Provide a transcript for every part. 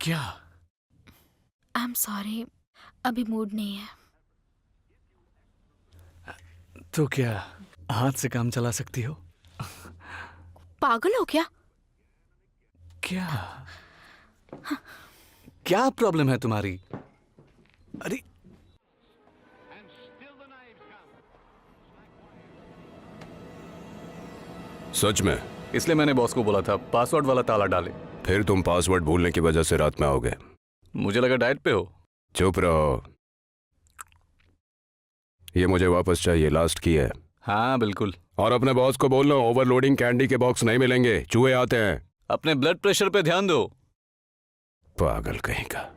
क्या? I am sorry, अभी mood नहीं है। तो क्या हाथ से काम चला सकती हो? पागल हो क्या? क्या क्या प्रॉब्लम है तुम्हारी? अरे सच में? इसलिए मैंने बॉस को बोला था पासवर्ड वाला ताला डाले। फिर तुम पासवर्ड भूलने की वजह से रात में आओगे। मुझे लगा डाइट पे हो। चुप रहो। ये मुझे वापस चाहिए, लास्ट की है। हाँ बिल्कुल। और अपने बॉस को बोलना ओवरलोडिंग कैंडी के बॉक्स नहीं मिलेंगे, चूहे आते हैं। अपने ब्लड प्रेशर पे ध्यान दो। पागल कहीं का।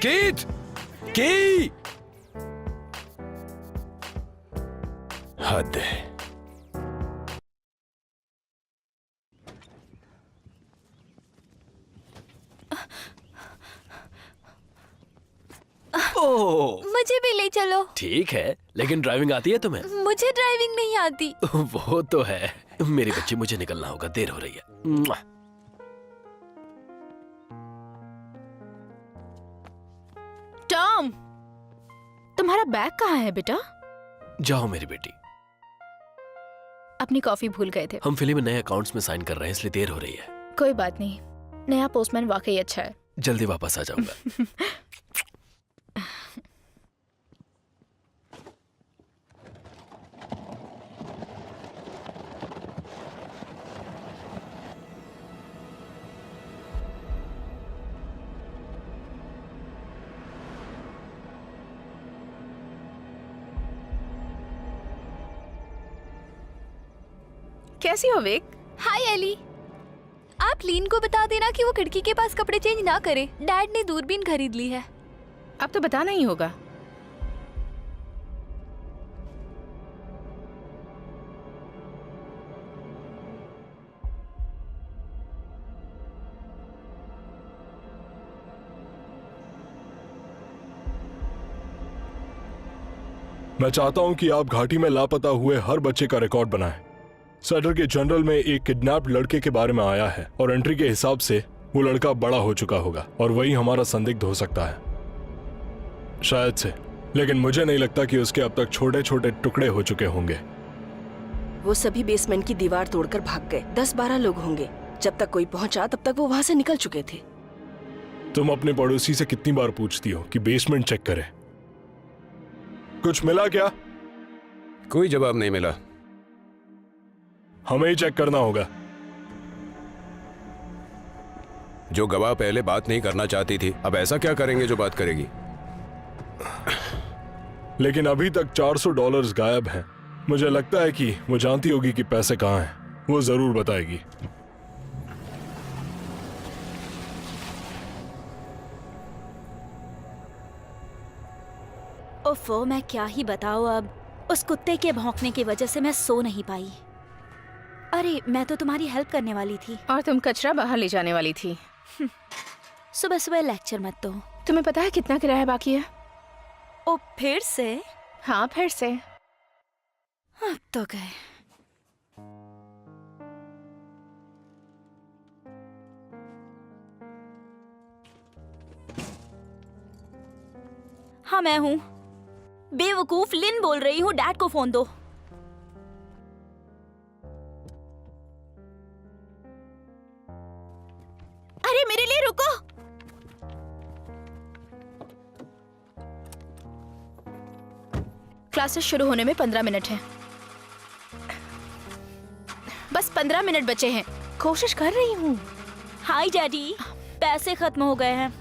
कीथ! की! हद है। ओह, मुझे भी ले चलो। ठीक है, लेकिन ड्राइविंग आती है तुम्हें? मुझे ड्राइविंग नहीं आती। वो तो है। मेरी बच्ची, मुझे निकलना होगा, देर हो रही है। मुआ। टॉम, तुम्हारा बैग कहाँ है बेटा? जाओ मेरी बेटी। अपनी कॉफी भूल गए थे। हम फिल्म में नए अकाउंट्स में साइन कर रहे हैं, इसलिए देर हो रही है। कोई बात नहीं, नया पोस्टमैन वाकई अच्छा है। जल्दी वापस आ जाऊंगा। कैसी हो विक? हाय एली, आप लीन को बता देना कि वो खिड़की के पास कपड़े चेंज ना करे। डैड ने दूरबीन खरीद ली है। अब तो बताना ही होगा। मैं चाहता हूं कि आप घाटी में लापता हुए हर बच्चे का रिकॉर्ड बनाएं। सेटर के जनरल में एक किडनैप्ड लड़के के बारे में आया है और एंट्री के हिसाब से वो लड़का बड़ा हो चुका होगा और वही हमारा संदिग्ध हो सकता है, शायद से। लेकिन मुझे नहीं लगता कि उसके अब तक छोटे छोटे टुकड़े हो चुके होंगे। वो सभी बेसमेंट की दीवार तोड़कर भाग गए। 10-12 लोग होंगे। जब तक कोई पहुंचा तब तक वो वहां से निकल चुके थे। तुम अपने पड़ोसी से कितनी बार पूछती हो कि बेसमेंट चेक करे? कुछ मिला क्या? कोई जवाब नहीं मिला। हमें ही चेक करना होगा। जो गवाह पहले बात नहीं करना चाहती थी, अब ऐसा क्या करेंगे जो बात करेगी? लेकिन अभी तक $400 गायब हैं। मुझे लगता है कि वो जानती होगी कि पैसे कहाँ हैं। वो जरूर बताएगी। ओफो, मैं क्या ही बताऊं अब। उस कुत्ते के भौंकने की वजह से मैं सो नहीं पाई। अरे मैं तो तुम्हारी हेल्प करने वाली थी। और तुम कचरा बाहर ले जाने वाली थी। सुबह सुबह लेक्चर मत दो। तुम्हें पता है कितना किराया बाकी है? ओ फिर से? हाँ फिर से। अब तो गए। हाँ मैं हूँ। बेवकूफ, लिन बोल रही हूँ। डैड को फोन दो। अरे मेरे लिए रुको। क्लासेस शुरू होने में 15 मिनट हैं। बस 15 मिनट बचे हैं। कोशिश कर रही हूँ। हाय डैडी, पैसे खत्म हो गए हैं।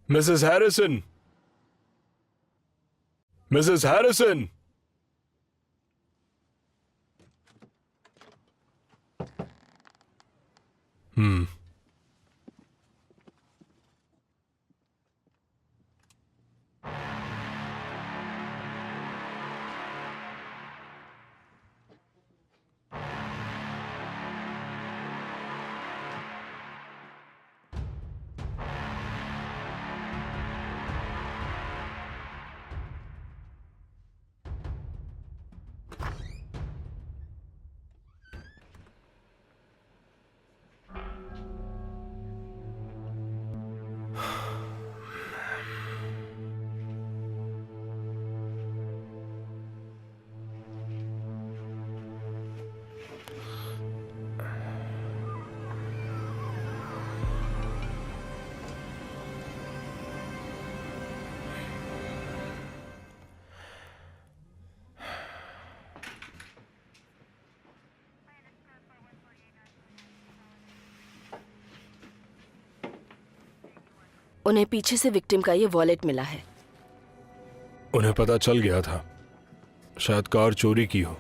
Mrs Harrison, Mrs Harrison. उन्हें पीछे से विक्टिम का ये वॉलेट मिला है। उन्हें पता चल गया था, शायद कार चोरी की हो।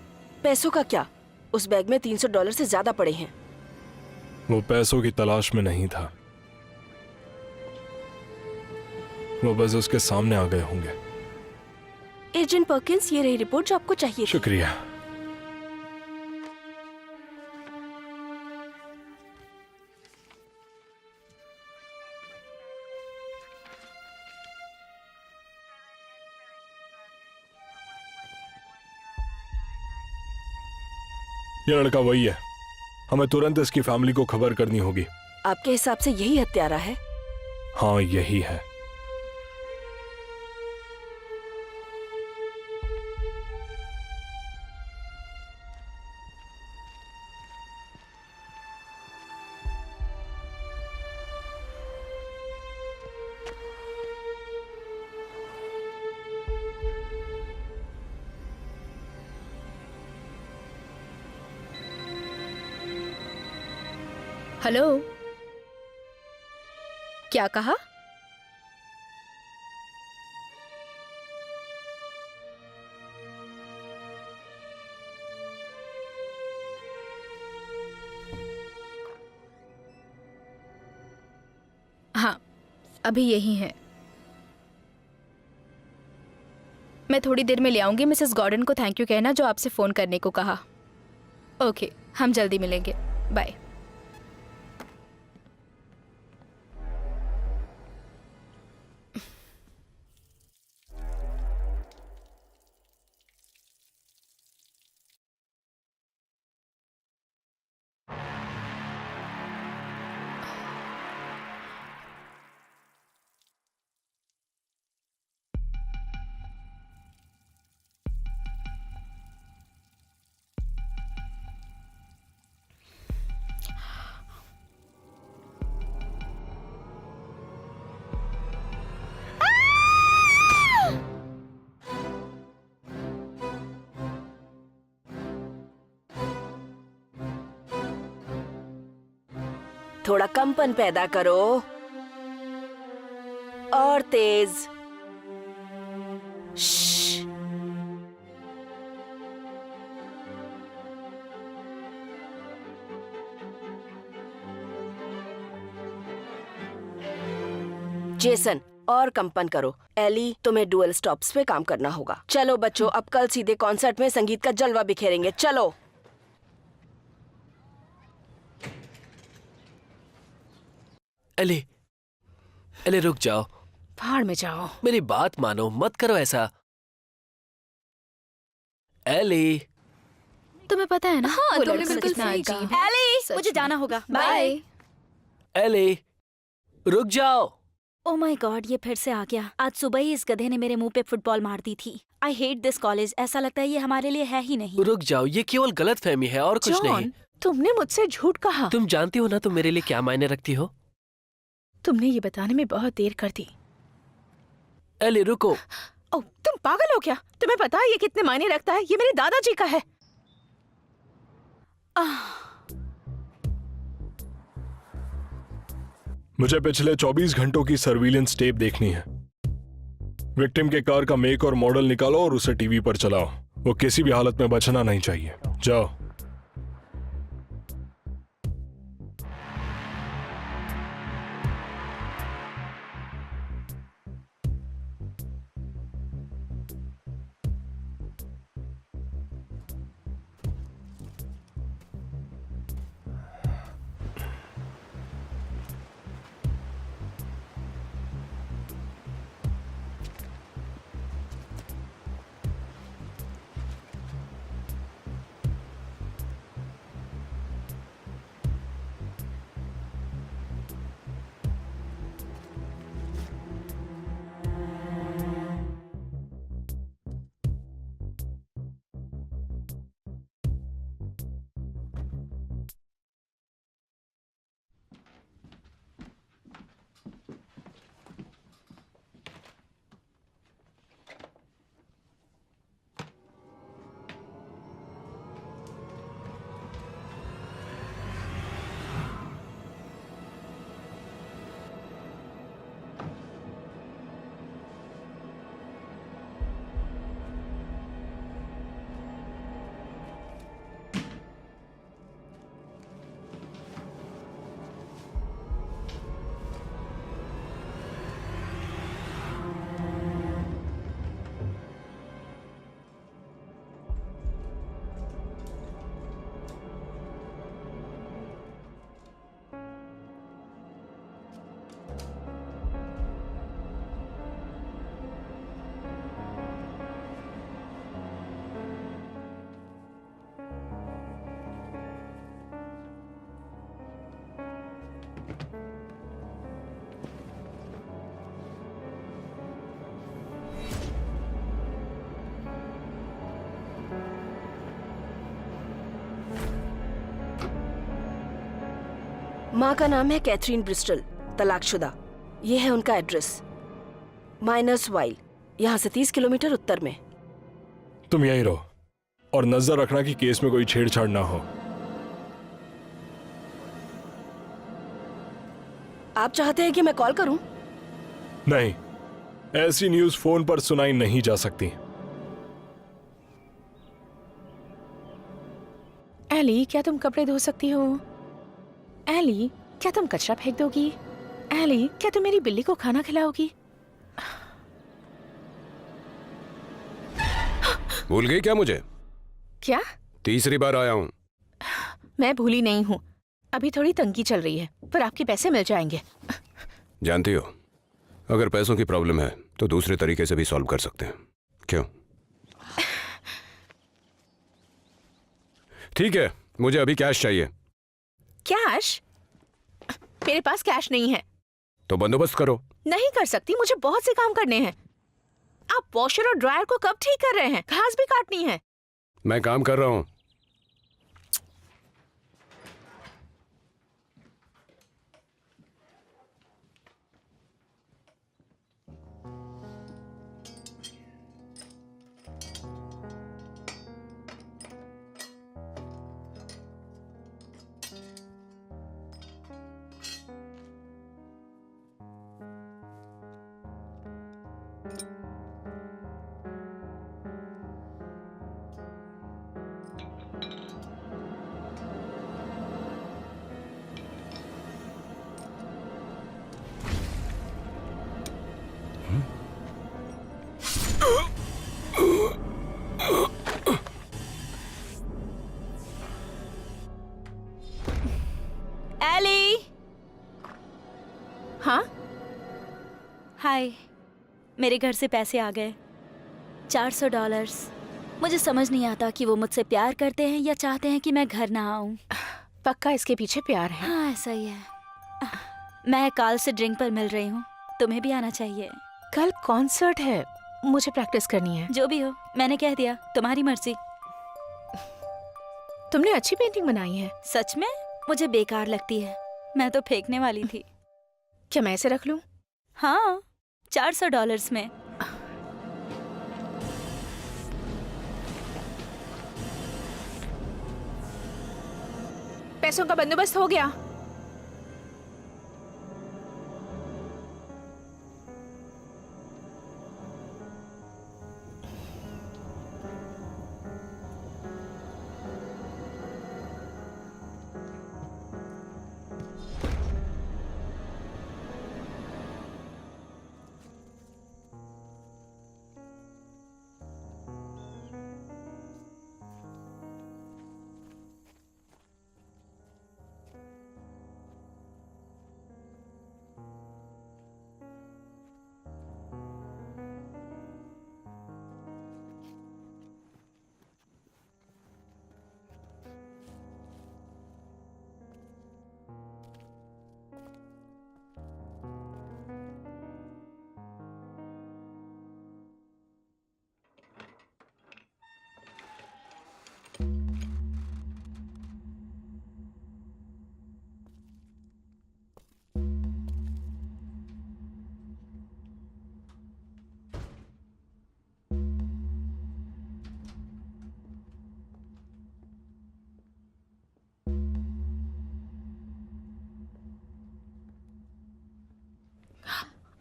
पैसों का क्या? उस बैग में $300 से ज्यादा पड़े हैं। वो पैसों की तलाश में नहीं था, वो बस उसके सामने आ गए होंगे। एजेंट पर्किंस, ये रही रिपोर्ट जो आपको चाहिए थी। शुक्रिया। ये लड़का वही है। हमें तुरंत इसकी फैमिली को खबर करनी होगी। आपके हिसाब से यही हत्यारा है? हाँ यही है। हेलो, क्या कहा? हाँ, अभी यही है। मैं थोड़ी देर में ले आऊंगी। मिसेस गॉर्डन को थैंक यू कहना जो आपसे फोन करने को कहा। ओके, हम जल्दी मिलेंगे। बाय। थोड़ा कंपन पैदा करो और तेज। श्श्श। जेसन, और कंपन करो। एली, तुम्हें डुअल स्टॉप्स पे काम करना होगा। चलो बच्चों, अब कल सीधे कॉन्सर्ट में संगीत का जलवा बिखेरेंगे। चलो। एली, एली रुक जाओ, भाड़ में जाओ। मेरी बात मानो, मत करो ऐसा। एली, तुम्हें पता है ना? हाँ, वो तुमने लड़का बिल्कुल कितना सही अजीब कहा। है। एली, सच मुझे में। जाना होगा। बाय। एली, रुक जाओ। ओ माय गॉड, ये फिर से आ गया। आज सुबह ही इस गधे ने मेरे मुंह पे फुटबॉल मार दी थी। I hate this college. ऐसा लगता है ये हमारे लिए है ही नहीं। रुक जाओ, ये केवल गलत फहमी है और कुछ नहीं। जॉन, तुमने मुझसे झूठ कहा। तुम जानती हो ना तुम मेरे लिए क्या मायने रखती हो। तुमने ये बताने में बहुत देर कर दी। एली रुको। ओ, तुम पागल हो क्या? तुम्हें पता है ये कितने मायने रखता है? ये मेरे दादाजी का है। मुझे पिछले 24 घंटों की सर्विलेंस टेप देखनी है। विक्टिम के कार का मेक और मॉडल निकालो और उसे टीवी पर चलाओ। वो किसी भी हालत में बचना नहीं चाहिए। जाओ। माँ का नाम है कैथरीन ब्रिस्टल, तलाकशुदा। ये है उनका एड्रेस, माइनर्स वाइल, यहाँ से 30 किलोमीटर उत्तर में। तुम यहीं रहो और नजर रखना कि केस में कोई छेड़छाड़ ना हो। आप चाहते हैं कि मैं कॉल करूं? नहीं, ऐसी न्यूज फोन पर सुनाई नहीं जा सकती। एली, क्या तुम कपड़े धो सकती हो? एली, क्या तुम कचरा फेंक दोगी? एली, क्या तुम मेरी बिल्ली को खाना खिलाओगी? भूल गई क्या मुझे? क्या? तीसरी बार आया हूँ। मैं भूली नहीं हूँ। अभी थोड़ी तंगी चल रही है, पर आपके पैसे मिल जाएंगे। जानती हो, अगर पैसों की प्रॉब्लम है तो दूसरे तरीके से भी सॉल्व कर सकते हैं। क्यों? ठीक है, मुझे अभी कैश चाहिए। कैश? मेरे पास कैश नहीं है। तो बंदोबस्त करो। नहीं कर सकती, मुझे बहुत से काम करने हैं। आप वॉशर और ड्रायर को कब ठीक कर रहे हैं? घास भी काटनी है। मैं काम कर रहा हूँ। एली। हाँ? हाय, मेरे घर से पैसे आ गए, $400। मुझे समझ नहीं आता कि वो मुझसे प्यार करते हैं या चाहते हैं कि मैं घर ना आऊं। पक्का इसके पीछे प्यार है। हाँ, ऐसा ही है। मैं काल से ड्रिंक पर मिल रही हूँ, तुम्हें भी आना चाहिए। कल कॉन्सर्ट है, मुझे प्रैक्टिस करनी है। जो भी हो, मैंने कह दिया, तुम्हारी मर्जी। तुमने अच्छी पेंटिंग बनाई है। सच में? मुझे बेकार लगती है, मैं तो फेंकने वाली थी। क्या मैं इसे रख लूं? हाँ, $400 में। पैसों का बंदोबस्त हो गया।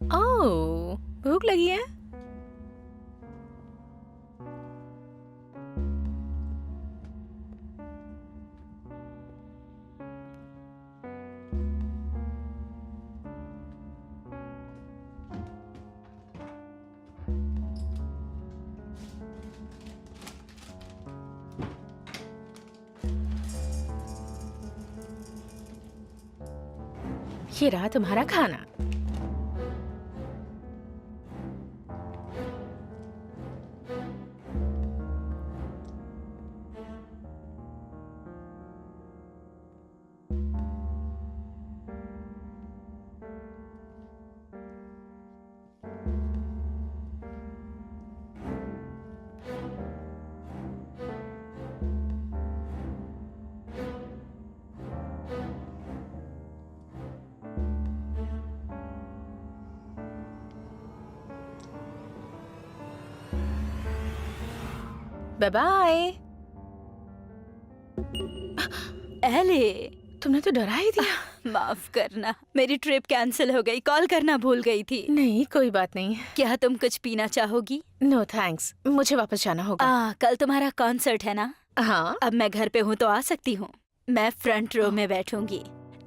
ओह, भूख लगी है? ये रहा तुम्हारा खाना। Bye bye. एले, तुमने तो डरा ही दिया। माफ करना, मेरी ट्रिप कैंसिल हो गई, कॉल करना भूल गई थी। नहीं, कोई बात नहीं। क्या तुम कुछ पीना चाहोगी? नो थैंक्स, मुझे वापस जाना होगा। कल तुम्हारा कॉन्सर्ट है ना? हाँ। अब मैं घर पे हूँ तो आ सकती हूँ। मैं फ्रंट रो में बैठूंगी।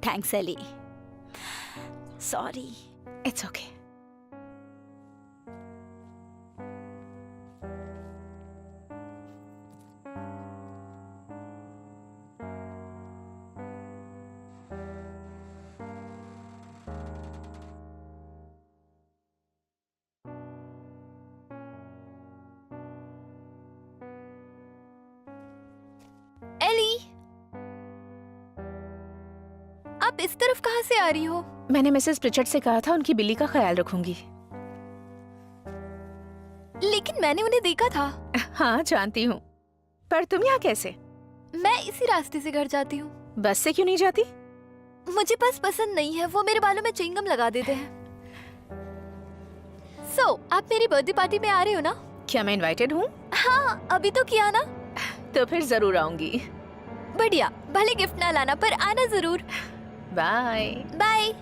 Thanks Ellie. Sorry. It's okay. आप इस तरफ कहाँ से आ रही हो? मैंने मिसेस प्रिचर्ड से कहा था उनकी बिल्ली का ख्याल रखूंगी। लेकिन मैंने उन्हें देखा था। हाँ जानती हूँ, पर तुम यहाँ कैसे? मैं इसी रास्ते से घर जाती हूँ। बस से क्यों नहीं जाती? मुझे बस पसंद नहीं है, वो मेरे बालों में च्युइंगम लगा देते हैं। आप मेरी बर्थडे पार्टी में आ रहे हो ना? क्या मैं इनवाइटेड हूँ? हाँ, अभी तो किया ना। तो फिर जरूर आऊंगी। बढ़िया, भले गिफ्ट ना लाना पर आना जरूर। Bye. Bye.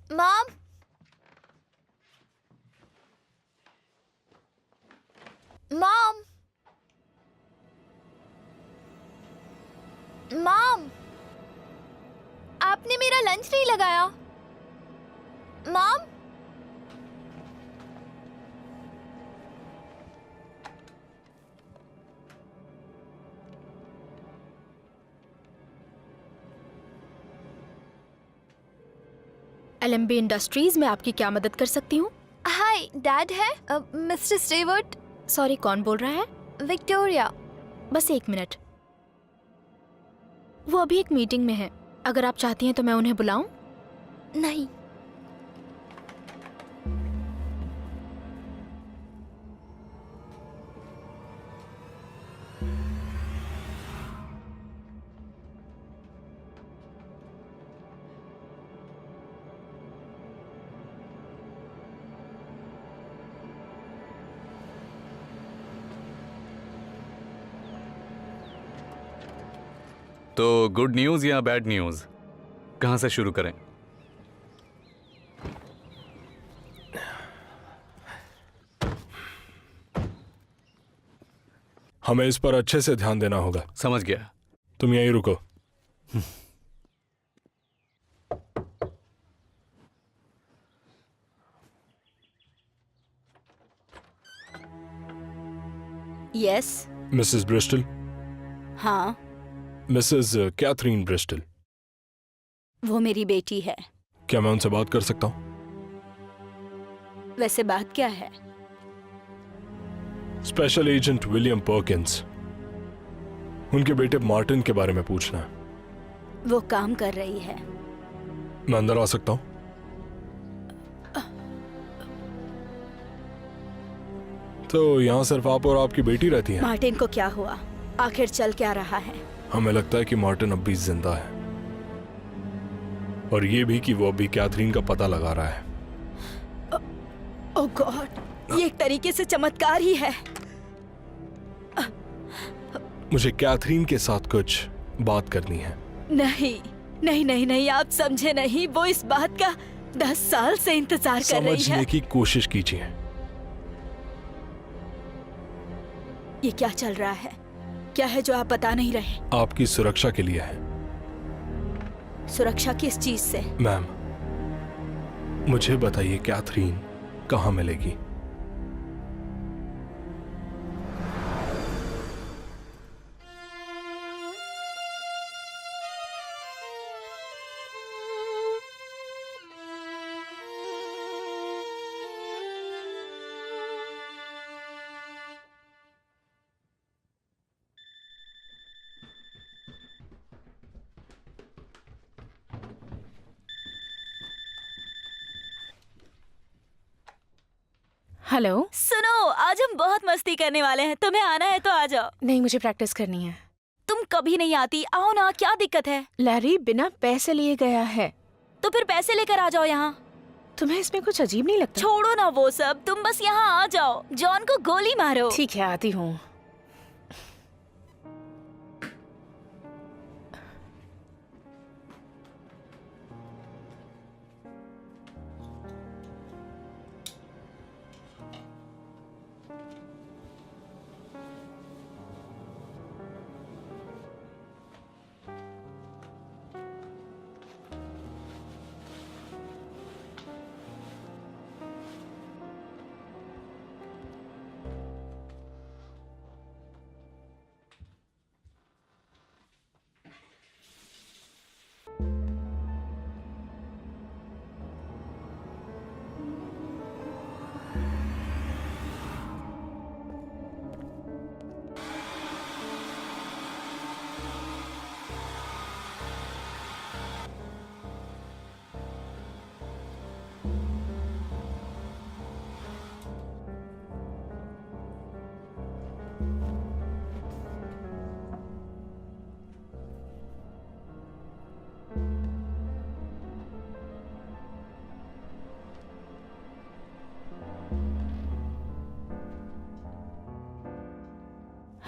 Mom, mom, mom, आपने मेरा लंच नहीं लगाया। मॉम, LMB इंडस्ट्रीज में आपकी क्या मदद कर सकती हूँ? हाय, डैड है? Mister Stewart. सॉरी, कौन बोल रहा है? विक्टोरिया। बस 1 मिनट, वो अभी एक मीटिंग में है। अगर आप चाहती हैं तो मैं उन्हें बुलाऊं? नहीं। तो गुड न्यूज़ या बैड न्यूज़, कहाँ से शुरू करें? हमें इस पर अच्छे से ध्यान देना होगा। समझ गया। तुम यहीं रुको। यस। Mrs Bristol. हाँ, मिसेस कैथरीन ब्रिस्टल। वो मेरी बेटी है। क्या मैं उनसे बात कर सकता हूँ? वैसे बात क्या है? स्पेशल एजेंट विलियम पर्किंस, उनके बेटे मार्टिन के बारे में पूछना है। वो काम कर रही है। मैं अंदर आ सकता हूँ? तो यहाँ सिर्फ आप और आपकी बेटी रहती हैं? मार्टिन को क्या हुआ? आखिर चल क्या रहा है? हमें लगता है कि मार्टिन अब भी जिंदा है, और ये भी कि वो अभी कैथरीन का पता लगा रहा है। ओह गॉड, ये एक तरीके से चमत्कार ही है। मुझे कैथरीन के साथ कुछ बात करनी है। नहीं नहीं नहीं नहीं, आप समझे नहीं। वो इस बात का 10 साल से इंतजार कर रही है। समझने की कोशिश कीजिए। ये क्या चल रहा है? क्या है जो आप बता नहीं रहे? आपकी सुरक्षा के लिए है। सुरक्षा किस चीज से? मैम, मुझे बताइए कैथरीन कहाँ मिलेगी? हेलो। सुनो, आज हम बहुत मस्ती करने वाले हैं। तुम्हें आना है तो आ जाओ। नहीं, मुझे प्रैक्टिस करनी है। तुम कभी नहीं आती। आओ ना, क्या दिक्कत है? लैरी बिना पैसे लिए गया है। तो फिर पैसे लेकर आ जाओ यहाँ। तुम्हें इसमें कुछ अजीब नहीं लगता? छोड़ो ना वो सब, तुम बस यहाँ आ जाओ। जॉन को गोली मारो। ठीक है, आती हूँ।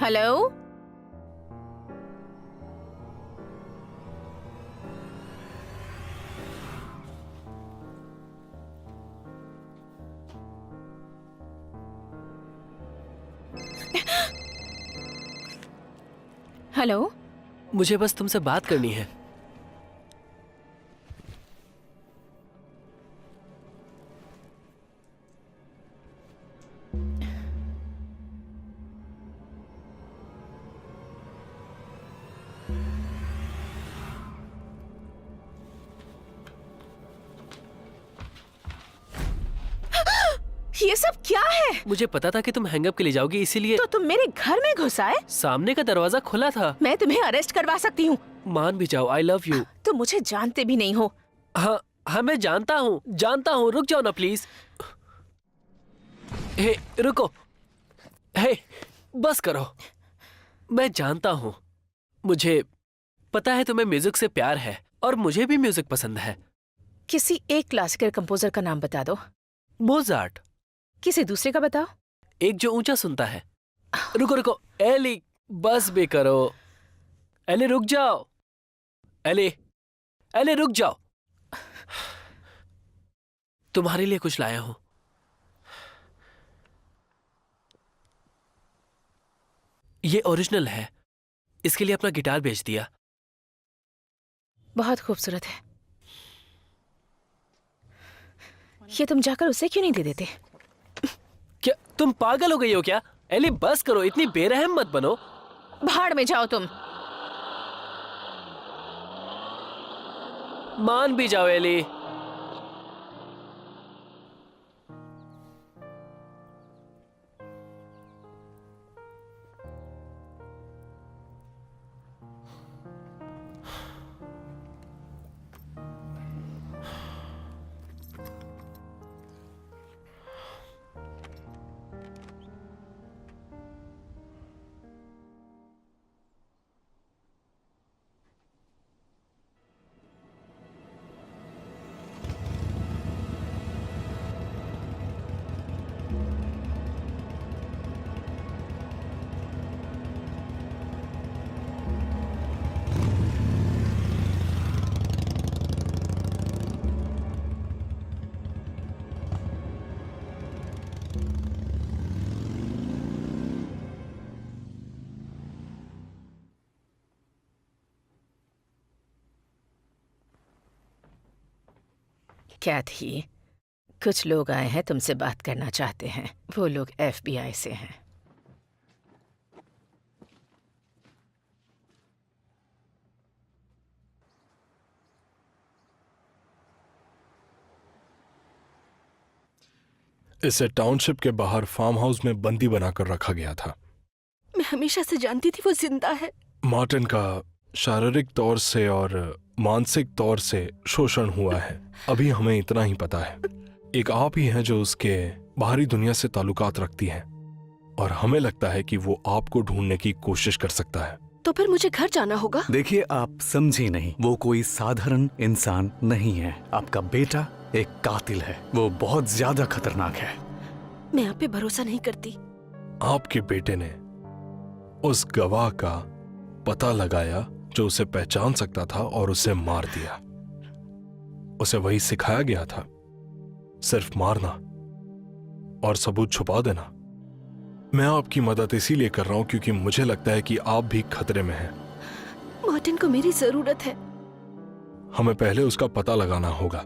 हेलो? हेलो? मुझे बस तुमसे बात करनी है। ये सब क्या है? मुझे पता था कि तुम हैंगअप के लिए जाओगी, इसीलिए तो तुम मेरे घर में घुस आए? सामने का दरवाजा खुला था। मैं तुम्हें अरेस्ट करवा सकती हूँ। मान भी जाओ, आई लव यू। तुम मुझे जानते भी नहीं हो। हाँ हाँ, मैं जानता हूँ। रुक जाओ ना प्लीज। हे रुको। हे बस करो। मैं जानता हूँ, मुझे पता है तुम्हें म्यूजिक से प्यार है और मुझे भी म्यूजिक पसंद है। किसी एक क्लासिकल कंपोजर का नाम बता दो। मोजार्ट। किसी दूसरे का बताओ। एक जो ऊंचा सुनता है। रुको एली, बस भी करो। एली रुक जाओ। एली रुक जाओ। तुम्हारे लिए कुछ लाया हूं। ये ओरिजिनल है, इसके लिए अपना गिटार बेच दिया। बहुत खूबसूरत है। ये तुम जाकर उसे क्यों नहीं दे देते? क्या तुम पागल हो गई हो क्या? एली बस करो, इतनी बेरहम मत बनो। भाड़ में जाओ तुम। मान भी जाओ एली। कैथी, कुछ लोग आए हैं, तुमसे बात करना चाहते हैं। वो लोग FBI से हैं। इसे टाउनशिप के बाहर फार्म हाउस में बंदी बनाकर रखा गया था। मैं हमेशा से जानती थी वो जिंदा है। मार्टिन का शारीरिक तौर से और मानसिक तौर से शोषण हुआ है। अभी हमें इतना ही पता है। एक आप ही हैं जो उसके बाहरी दुनिया से ताल्लुकात रखती हैं, और हमें लगता है कि वो आपको ढूंढने की कोशिश कर सकता है। तो फिर मुझे घर जाना होगा। देखिए, आप समझी नहीं, वो कोई साधारण इंसान नहीं है। आपका बेटा एक कातिल है। वो बहुत ज्यादा खतरनाक है। मैं आप पे भरोसा नहीं करती। आपके बेटे ने उस गवाह का पता लगाया जो उसे पहचान सकता था और उसे मार दिया। उसे वही सिखाया गया था, सिर्फ मारना और सबूत छुपा देना। मैं आपकी मदद इसीलिए कर रहा हूं क्योंकि मुझे लगता है कि आप भी खतरे में हैं। मार्टिन को मेरी जरूरत है। हमें पहले उसका पता लगाना होगा।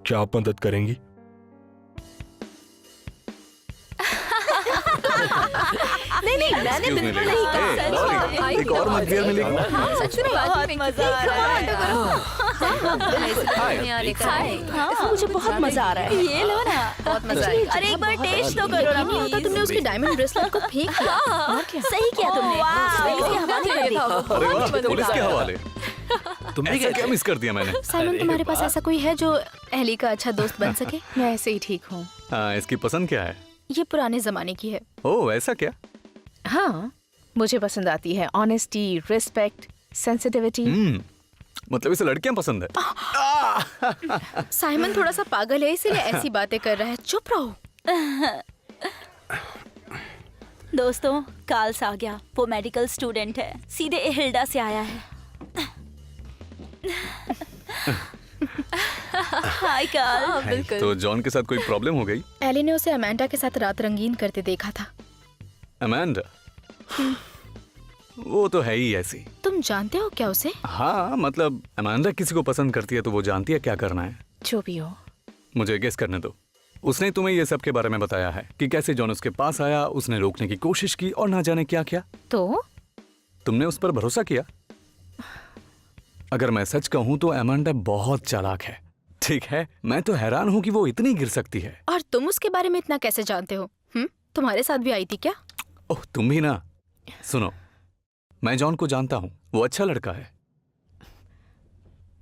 क्या आप मदद करेंगी? नहीं, मैंने बिल्कुल नहीं कहा। एक और मगबियर मिलेगी। सच में बहुत मजा आ रहा है। इसमें मुझे बहुत मजा आ रहा है। ये लो ना। बहुत मजा आएगा। अरे एक बार टेस्ट तो करो ना प्लीज। तुमने उसके डायमंड ब्रेसलेट को फेंक दिया। हाँ, सही किया तुमने। पुलिस के हवाले कर दिया। अरे वाह, पुलिस के हवाले। तुमने ऐसा क्या मिस कर दिया मैंने? साइमन, तुम्हारे पास ऐसा कोई है जो एली का अच्छा दोस्त बन सके? मैं ऐसे ही ठीक हूँ। इसकी पसंद क्या है? ये पुराने जमाने की है। ओह, ऐसा क्या? हाँ, मुझे पसंद आती है ऑनेस्टी, रिस्पेक्ट, सेंसिटिविटी। मतलब इसे लड़कियां पसंद है। साइमन थोड़ा सा पागल है, इसीलिए ऐसी बातें कर रहा है। चुप रहो। दोस्तों, कार्ल्स आ गया। वो मेडिकल स्टूडेंट है, सीधे हिल्डा से आया है। हाय कार्ल। बिल्कुल। तो जॉन के साथ कोई प्रॉब्लम हो गई? एली ने उसे अमांडा के साथ रात रंगीन करते देखा था। अमांडा? वो तो है ही ऐसी। तुम जानते हो क्या उसे? हाँ, मतलब अमांडा किसी को पसंद करती है तो वो जानती है क्या करना है। जो भी हो। मुझे गेस करने दो। उसने तुम्हें ये सब के बारे में बताया है कि कैसे जॉन उसके पास आया, उसने रोकने की कोशिश की और ना जाने क्या क्या। तो तुमने उस पर भरोसा किया? अगर मैं सच कहूं तो अमांडा बहुत चालाक है। ठीक है, मैं तो हैरान हूं कि वो इतनी गिर सकती है। और तुम उसके बारे में इतना कैसे जानते हो? तुम्हारे साथ भी आई थी क्या? ओह, तुम भी ना। सुनो, मैं जॉन को जानता हूं, वो अच्छा लड़का है।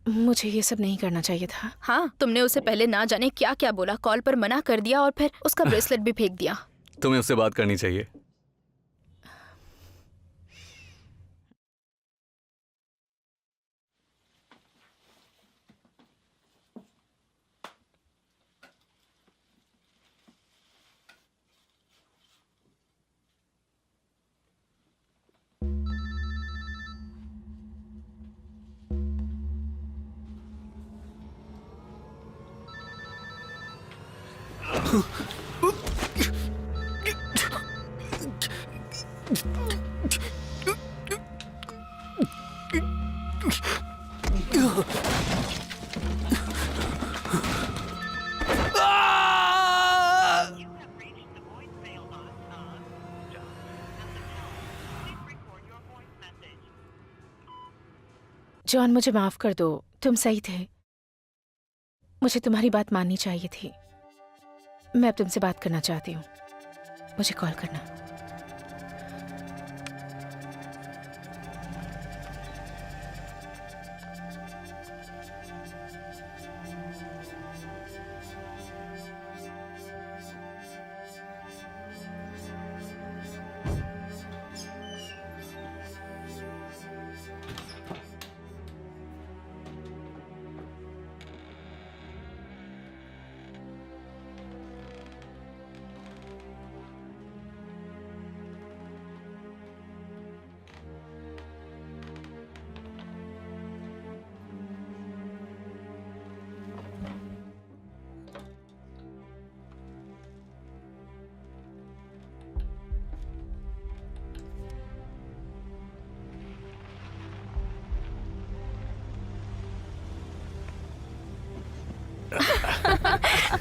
मुझे ये सब नहीं करना चाहिए था। हाँ, तुमने उसे पहले ना जाने क्या क्या बोला, कॉल पर मना कर दिया और फिर उसका ब्रेसलेट भी फेंक दिया। तुम्हें उससे बात करनी चाहिए। जॉन, मुझे माफ कर दो। तुम सही थे। मुझे तुम्हारी बात माननी चाहिए थी। मैं अब तुमसे बात करना चाहती हूँ। मुझे कॉल करना।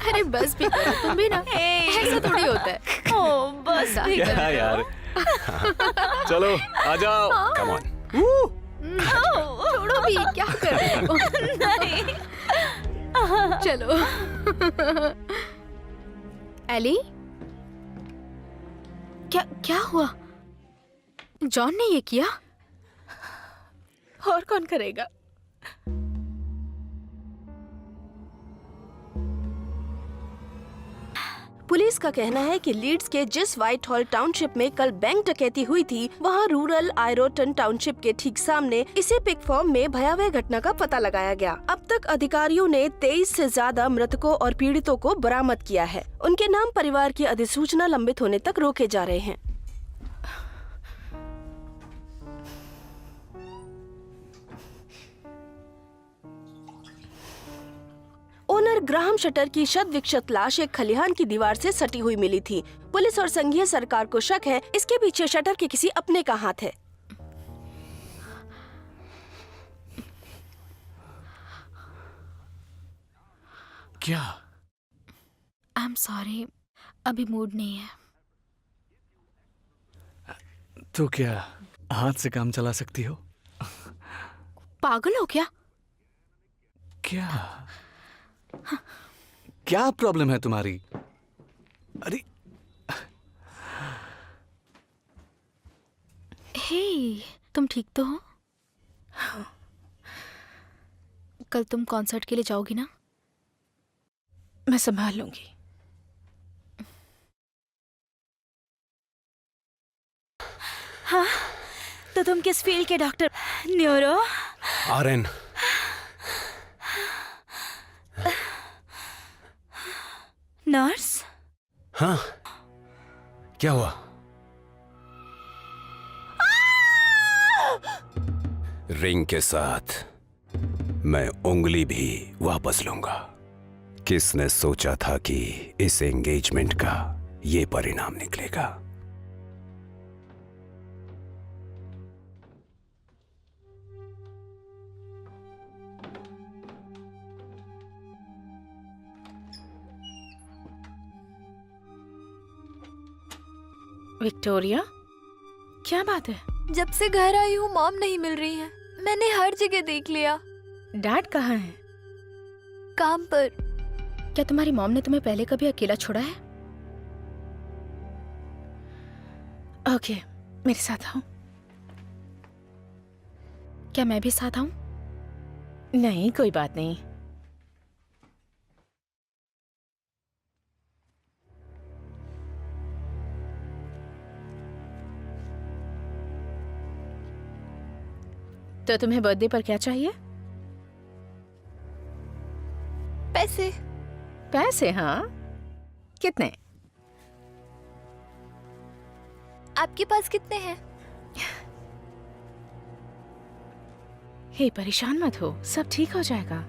अरे बस भी करो तुम भी ना। ऐसा थोड़ी होता है। ओ, बस भी क्या कर यार। चलो आ जाओ। Come on. छोड़ो भी, क्या कर रहे हो? नहीं। चलो। एली, क्या क्या हुआ? जॉन ने ये किया? और कौन करेगा? पुलिस का कहना है कि लीड्स के जिस व्हाइट हॉल टाउनशिप में कल बैंक डकैती हुई थी, वहां रूरल आयरोटन टाउनशिप के ठीक सामने इसी पिक फॉर्म में भयावह घटना का पता लगाया गया। अब तक अधिकारियों ने 23 से ज्यादा मृतकों और पीड़ितों को बरामद किया है। उनके नाम परिवार की अधिसूचना लंबित होने तक रोके जा रहे हैं। ओनर ग्राहम शटर की शत विक्षत लाश एक खलिहान की दीवार से सटी हुई मिली थी। पुलिस और संघीय सरकार को शक है इसके पीछे शटर के किसी अपने का हाथ है। क्या? आई एम सॉरी, अभी मूड नहीं है। तो क्या हाथ से काम चला सकती हो? पागल हो क्या? क्या क्या प्रॉब्लम है तुम्हारी? अरे हे, तुम ठीक तो हो? कल तुम कॉन्सर्ट के लिए जाओगी ना? मैं संभाल लूंगी। हाँ, तो तुम किस फील्ड के डॉक्टर? न्यूरो? आरएन। नर्स? हाँ, क्या हुआ? रिंग के साथ मैं उंगली भी वापस लूंगा। किसने सोचा था कि इस एंगेजमेंट का ये परिणाम निकलेगा? विक्टोरिया, क्या बात है? जब से घर आई हूँ मॉम नहीं मिल रही है। मैंने हर जगह देख लिया। डैड कहाँ है? काम पर। क्या तुम्हारी मॉम ने तुम्हें पहले कभी अकेला छोड़ा है? ओके, मेरे साथ आओ। क्या मैं भी साथ आऊं? नहीं, कोई बात नहीं। तो तुम्हें बर्थडे पर क्या चाहिए? पैसे। पैसे? हाँ, कितने? आपके पास कितने हैं? हे, परेशान मत हो, सब ठीक हो जाएगा।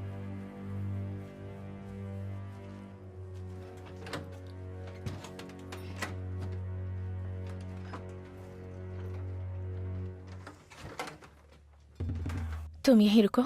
तुम यहीं रुको।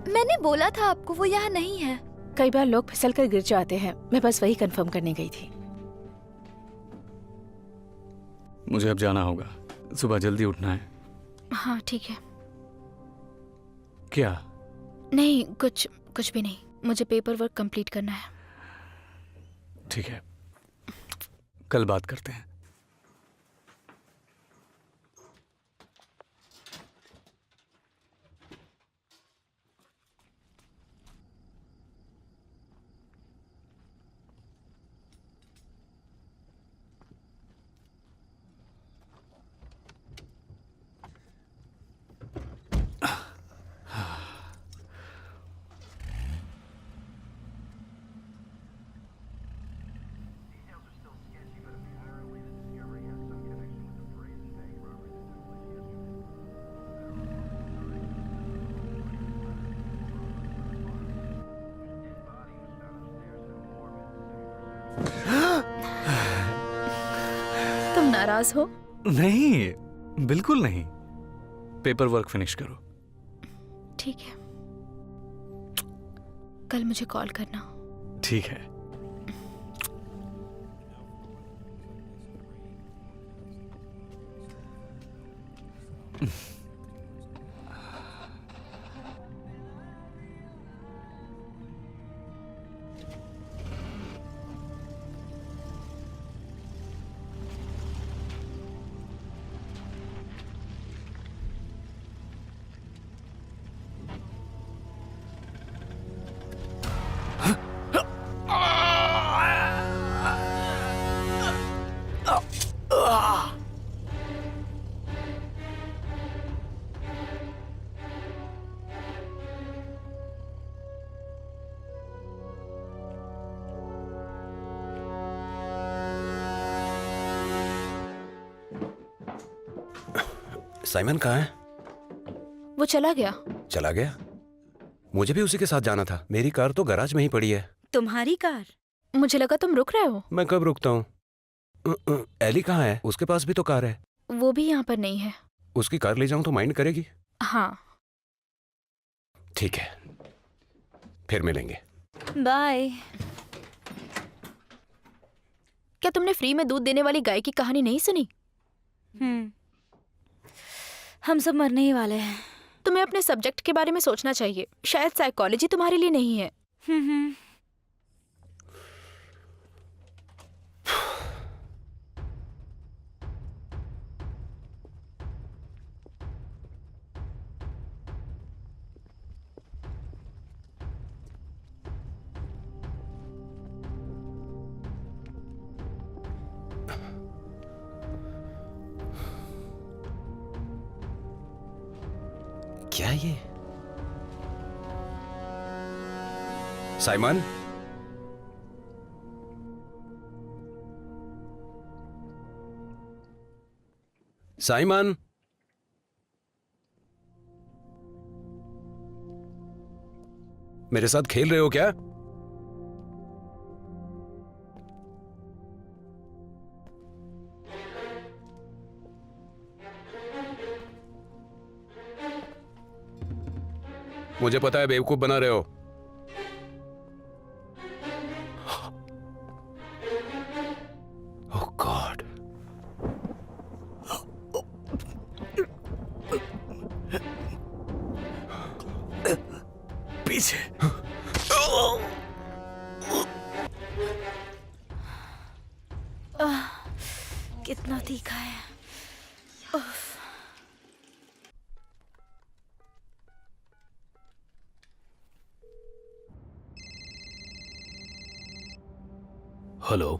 मैंने बोला था आपको वो यहाँ नहीं है। कई बार लोग फिसल कर गिर जाते हैं, मैं बस वही कंफर्म करने गई थी। मुझे अब जाना होगा, सुबह जल्दी उठना है। हाँ ठीक है। क्या? नहीं, कुछ भी नहीं। मुझे पेपर वर्क कंप्लीट करना है। ठीक है, कल बात करते हैं। तुम नाराज हो? नहीं, बिल्कुल नहीं। पेपर वर्क फिनिश करो। ठीक है, कल मुझे कॉल करना। ठीक है। साइमन कहाँ है? वो चला गया। चला गया? मुझे भी उसी के साथ जाना था। मेरी कार तो गैराज में ही पड़ी है। तुम्हारी कार? मुझे लगा तुम रुक रहे हो। मैं कब रुकता हूँ? एली कहाँ है? उसके पास भी तो कार है। वो भी यहाँ पर नहीं है। उसकी कार ले जाऊं तो माइंड करेगी? हाँ। ठीक है, फिर मिलेंगे। बाय। क्या तुमने फ्री में दूध देने वाली गाय की कहानी नहीं सुनी? हम सब मरने ही वाले हैं। तुम्हें अपने सब्जेक्ट के बारे में सोचना चाहिए। शायद साइकोलॉजी तुम्हारे लिए नहीं है। क्या ये? साइमन, साइमन, मेरे साथ खेल रहे हो क्या? मुझे पता है बेवकूफ बना रहे हो। ओह गॉड। पीछे। कितना तीखा है। हेलो,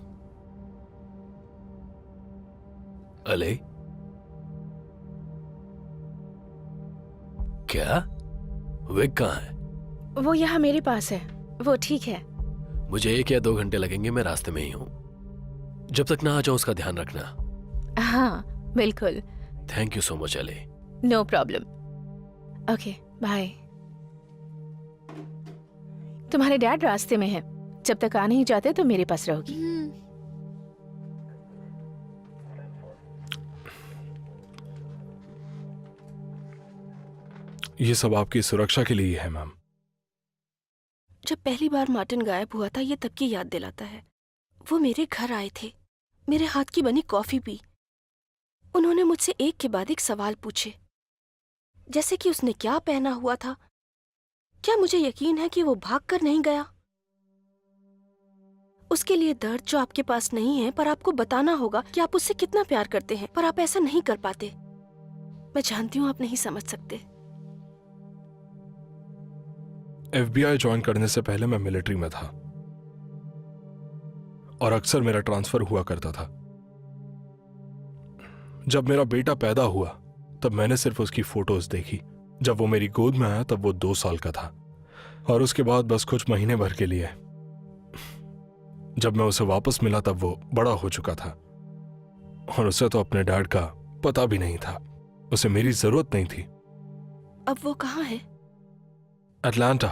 अले, क्या? विक कहाँ है? वो यहाँ मेरे पास है। वो ठीक है। मुझे 1 या 2 घंटे लगेंगे, मैं रास्ते में ही हूँ। जब तक ना आ जाऊं उसका ध्यान रखना। हाँ बिल्कुल। Thank you so much Ellie. No problem. Okay bye. तुम्हारे डैड रास्ते में है। जब तक आ नहीं जाते तो मेरे पास रहोगी। ये सब आपकी सुरक्षा के लिए ही है मैम। जब पहली बार मार्टिन गायब हुआ था ये तब की याद दिलाता है। वो मेरे घर आए थे, मेरे हाथ की बनी कॉफी पी। उन्होंने मुझसे एक के बाद एक सवाल पूछे, जैसे कि उसने क्या पहना हुआ था, क्या मुझे यकीन है कि वो भाग कर नहीं गया। उसके लिए दर्द जो आपके पास नहीं है, पर आपको बताना होगा कि आप उससे कितना प्यार करते हैं, पर आप ऐसा नहीं कर पाते। मैं जानती हूँ आप नहीं समझ सकते। FBI ज्वाइन करने से पहले मैं मिलिट्री में था और अक्सर मेरा ट्रांसफर हुआ करता था। जब मेरा बेटा पैदा हुआ तब मैंने सिर्फ उसकी फोटोज देखी। जब वो मेरी गोद में आया तब वो 2 साल का था और उसके बाद बस कुछ महीने भर के लिए। जब मैं उसे वापस मिला तब वो बड़ा हो चुका था और उसे तो अपने डैड का पता भी नहीं था। उसे मेरी जरूरत नहीं थी। अब वो कहाँ है? अटलांटा।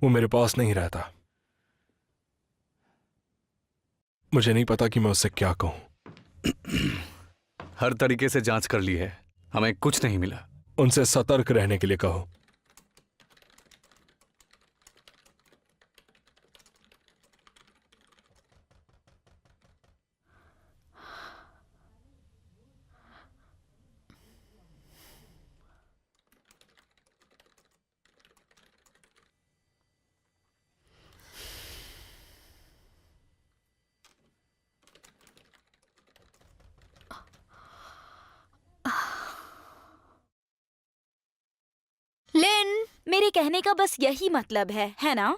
वो मेरे पास नहीं रहता। मुझे नहीं पता कि मैं उससे क्या कहूं। हर तरीके से जांच कर ली है, हमें कुछ नहीं मिला। उनसे सतर्क रहने के लिए कहो। लिन, मेरे कहने का बस यही मतलब है ना?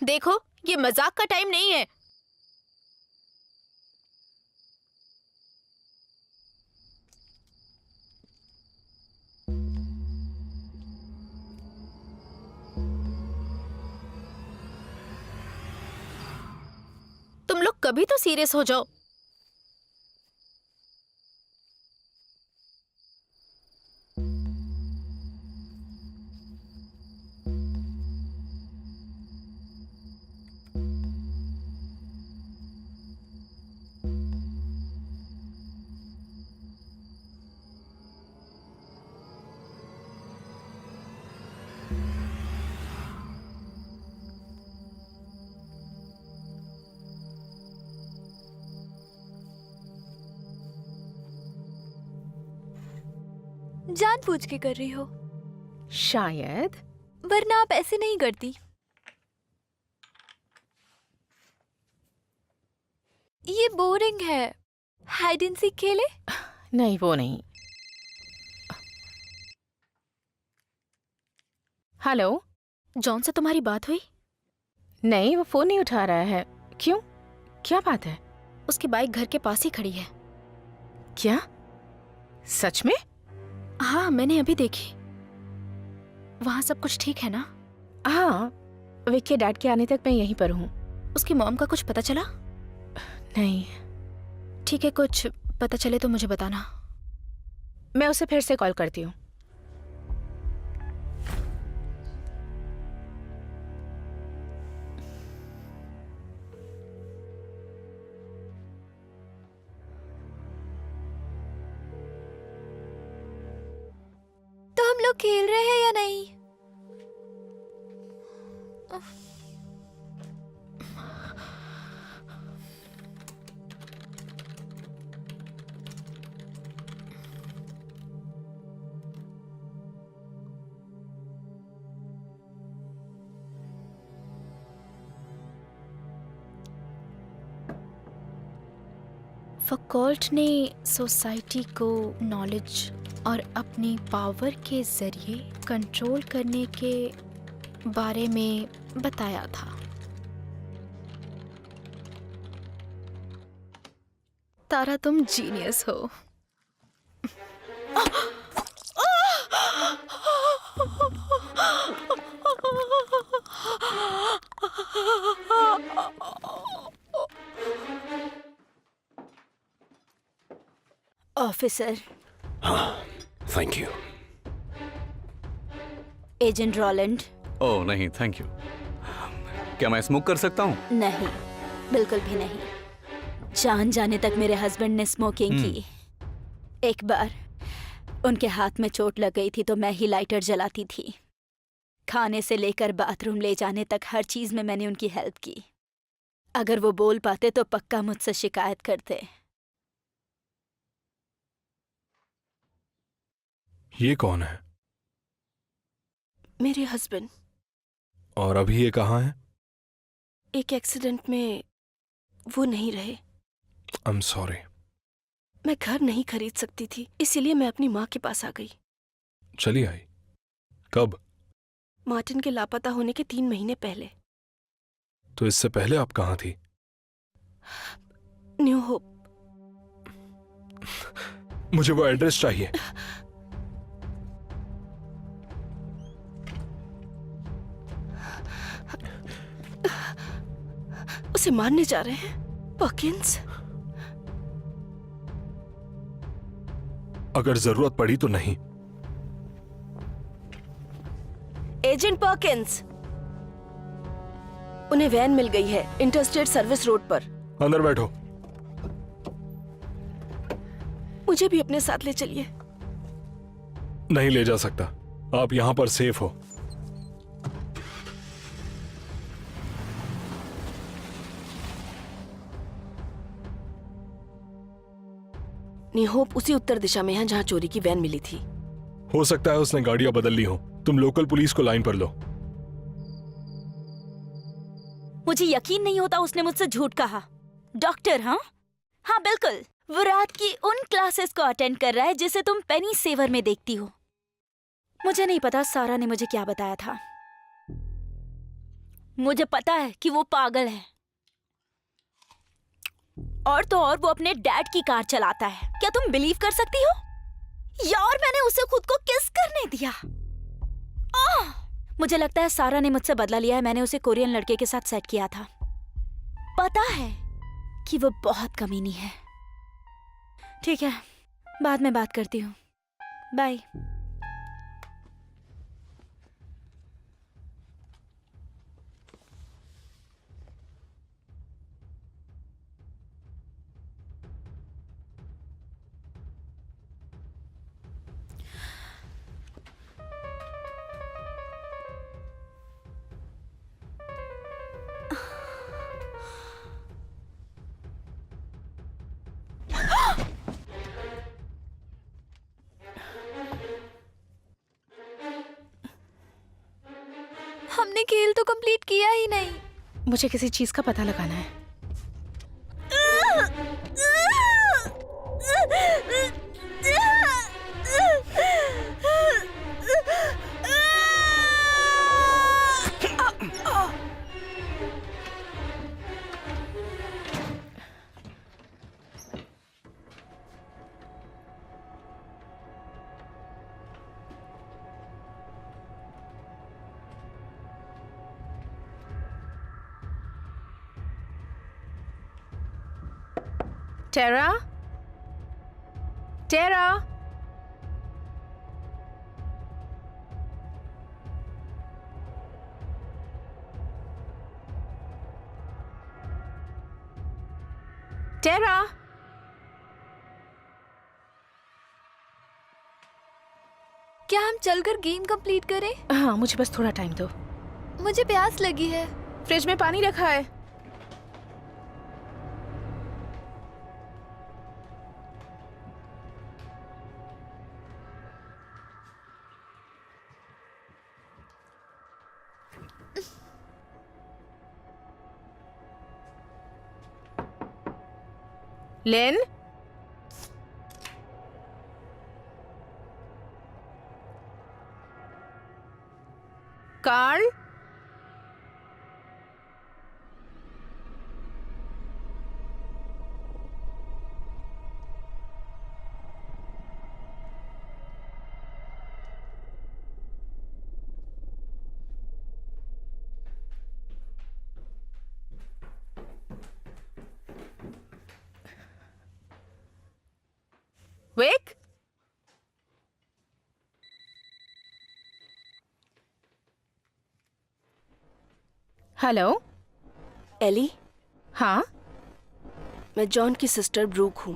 देखो, ये मजाक का टाइम नहीं है। तुम लोग कभी तो सीरियस हो जाओ। जानबूझ के कर रही हो, शायद। वरना आप ऐसे नहीं करती। ये बोरिंग है। हाइड एंड सीक खेले? नहीं, वो नहीं। हेलो। जॉन से तुम्हारी बात हुई? नहीं, वो फोन नहीं उठा रहा है। क्यों? क्या बात है? उसकी बाइक घर के पास ही खड़ी है। क्या? सच में? हाँ, मैंने अभी देखी। वहाँ सब कुछ ठीक है ना? हाँ, विक के डैड के आने तक मैं यहीं पर हूँ। उसकी मॉम का कुछ पता चला? नहीं। ठीक है, कुछ पता चले तो मुझे बताना। मैं उसे फिर से कॉल करती हूँ। तो हम लोग खेल रहे हैं या नहीं? फकोल्ट ने सोसाइटी को नॉलेज और अपनी पावर के जरिए कंट्रोल करने के बारे में बताया था। तारा, तुम जीनियस हो। Officer. Thank you. Agent Rowland. Oh नहीं, थैंक यू। क्या मैं स्मोक कर सकता हूँ? नहीं, बिल्कुल भी नहीं। जान जाने तक मेरे हस्बैंड ने स्मोकिंग की। एक बार उनके हाथ में चोट लग गई थी तो मैं ही लाइटर जलाती थी। खाने से लेकर बाथरूम ले जाने तक हर चीज में मैंने उनकी हेल्प की। अगर वो बोल पाते तो पक्का मुझसे शिकायत करते। ये कौन है? मेरे हस्बैंड। और अभी ये कहाँ है? एक एक्सीडेंट में वो नहीं रहे। I am sorry. मैं घर नहीं खरीद सकती थी, इसीलिए मैं अपनी माँ के पास आ गई। चली आई? कब? मार्टिन के लापता होने के 3 महीने पहले। तो इससे पहले आप कहाँ थी? New hope. मुझे वो एड्रेस चाहिए। उसे मारने जा रहे हैं पर्किंस। अगर जरूरत पड़ी तो नहीं। एजेंट पर्किंस, उन्हें वैन मिल गई है इंटरस्टेट सर्विस रोड पर। अंदर बैठो। मुझे भी अपने साथ ले चलिए। नहीं ले जा सकता। आप यहां पर सेफ हो। न्यू होप उसी उत्तर दिशा में है जहां चोरी की वैन मिली थी। हो सकता है उसने गाड़ियां बदल ली हो। तुम लोकल पुलिस को लाइन पर लो। मुझे यकीन नहीं होता उसने मुझसे झूठ कहा। डॉक्टर? हाँ हाँ, बिल्कुल। वो रात की उन क्लासेस को अटेंड कर रहा है जिसे तुम पेनी सेवर में देखती हो। मुझे नहीं पता सारा ने मुझे क्या बताया था। मुझे पता है कि वो पागल है, और तो और वो अपने डैड की कार चलाता है। क्या तुम बिलीव कर सकती हो? यार मैंने उसे खुद को किस करने दिया। मुझे लगता है सारा ने मुझसे बदला लिया है। मैंने उसे कोरियन लड़के के साथ सेट किया था। पता है कि वो बहुत कमीनी है। ठीक है, बाद में बात करती हूँ। बाय। हमने खेल तो कंप्लीट किया ही नहीं। मुझे किसी चीज का पता लगाना है। टेरा, टेरा, टेरा। क्या हम चलकर गेम कंप्लीट करें? हाँ, मुझे बस थोड़ा टाइम दो। मुझे प्यास लगी है। फ्रिज में पानी रखा है। लेन, कार्ल, वेक। हेलो एली, हाँ, मैं जॉन की सिस्टर ब्रूक हूँ।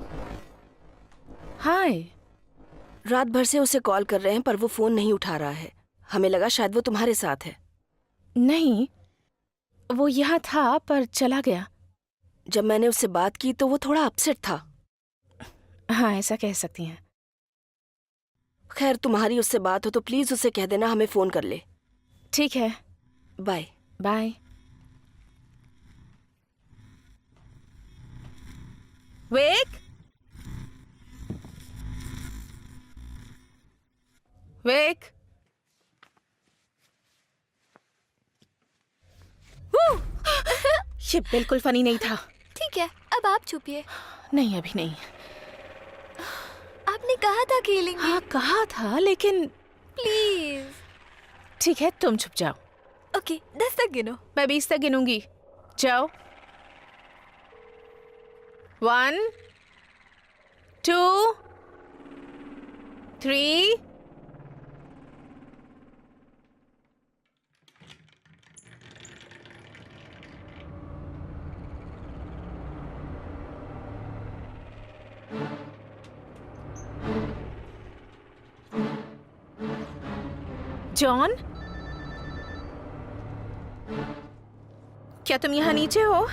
हाय। रात भर से उसे कॉल कर रहे हैं पर वो फोन नहीं उठा रहा है। हमें लगा शायद वो तुम्हारे साथ है। नहीं, वो यहाँ था पर चला गया। जब मैंने उससे बात की तो वो थोड़ा अपसेट था। हाँ, ऐसा कह सकती हैं। खैर, तुम्हारी उससे बात हो तो प्लीज उसे कह देना हमें फोन कर ले। ठीक है, बाय। बाय। वेक, वेक। ये बिल्कुल फनी नहीं था। ठीक है, अब आप छुपिए। नहीं, अभी नहीं। आपने कहा था खेलेंगे। हाँ, कहा था, लेकिन प्लीज। ठीक है, तुम छुप जाओ। ओके, 10 तक गिनो। मैं 20 तक गिनूंगी। जाओ। 1, 2, 3। जॉन, क्या तुम यहाँ नीचे हो?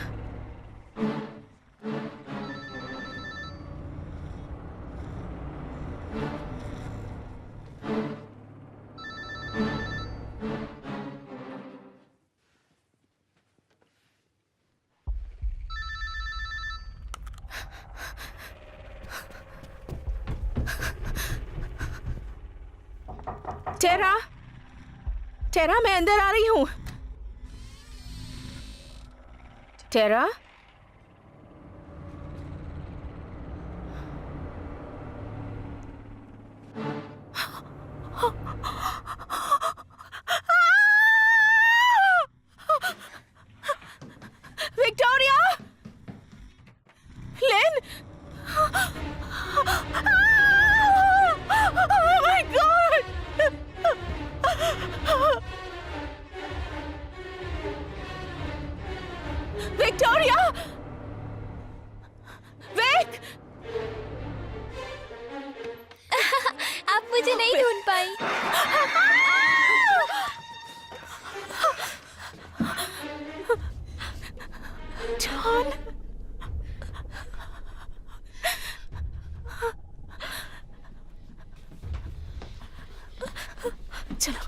टेरा, टेरा, मैं अंदर आ रही हूँ। Terra, Victoria, Lane, oh my God! Victoria, Vic, आप मुझे नहीं ढूंढ पाई। जॉन, चलो।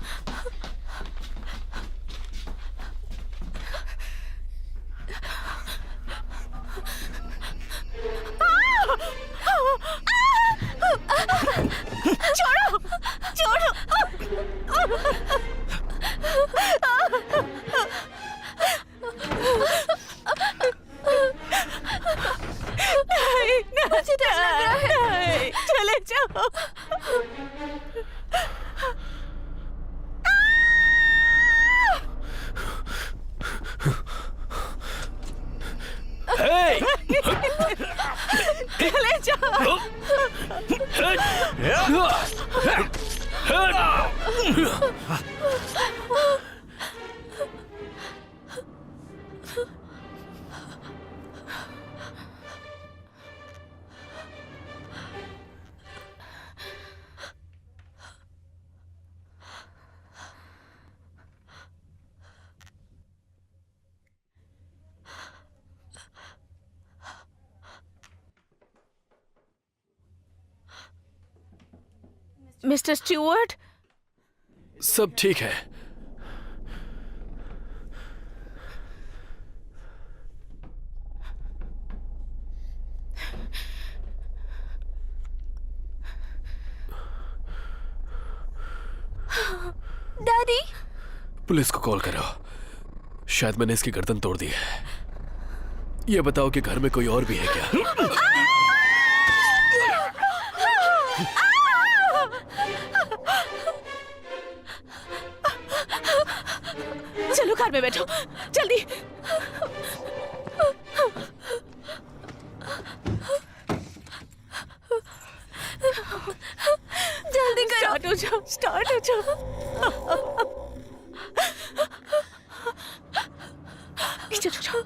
छोड़ो, छोड़ो। नहीं, मुझे डर लग रहा है। नहीं, चले जाओ। Hey! चले जाओ। मिस्टर स्टुअर्ट, सब ठीक है। डैडी, पुलिस को कॉल करो। शायद मैंने इसकी गर्दन तोड़ दी है। ये बताओ कि घर में कोई और भी है क्या? चलो कार में बैठो, जल्दी। जल्दी करो। स्टार्ट हो जाओ, स्टार्ट हो जाओ। चलो जाओ।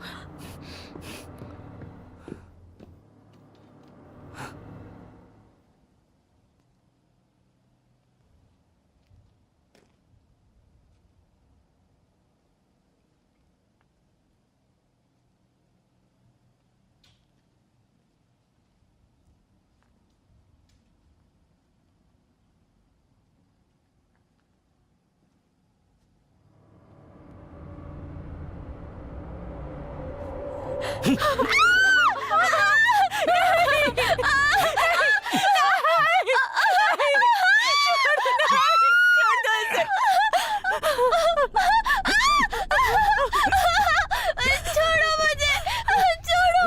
छोड़ो मुझे, छोड़ो।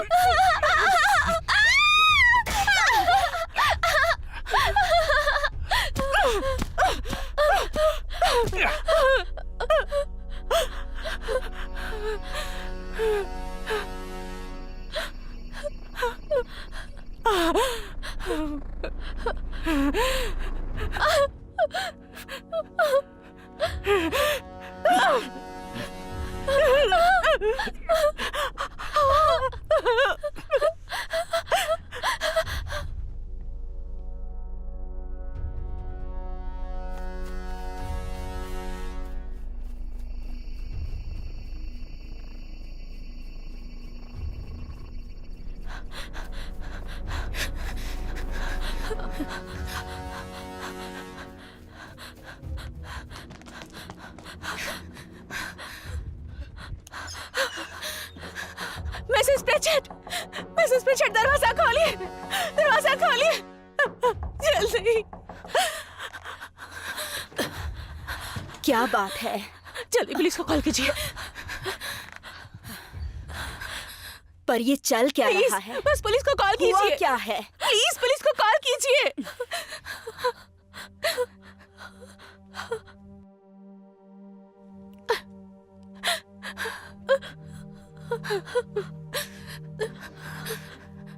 मिसेस प्रिचर्ड, दरवाजा खोलिए, दरवाजा खोलिए, जल्दी। क्या बात है? जल्दी पुलिस को कॉल कीजिए। पर ये चल क्या रहा है? बस पुलिस को कॉल हुआ कीजिए। क्या है? प्लीज पुलिस को कॉल कीजिए।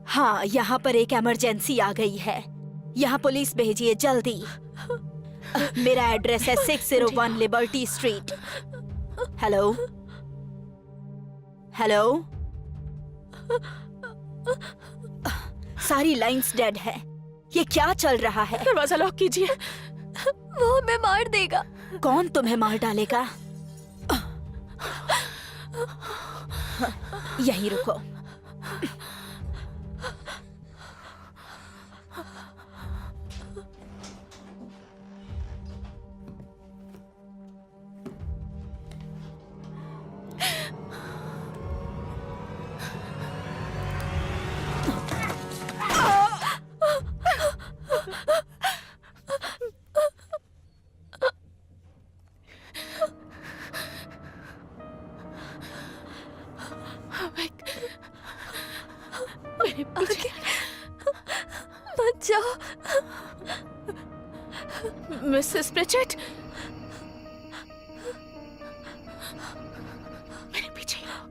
हाँ, यहाँ पर एक इमरजेंसी आ गई है। यहाँ पुलिस भेजिए जल्दी। मेरा एड्रेस है 601 लिबर्टी स्ट्रीट। हेलो हेलो, सारी लाइंस डेड है। ये क्या चल रहा है? दरवाजा लॉक कीजिए। वो हमें मार देगा। कौन तुम्हें मार डालेगा? यहीं रुको। मेरे पीछे मत जाओ। मिसेस प्रिचेट, मेरे पीछे ही रहो।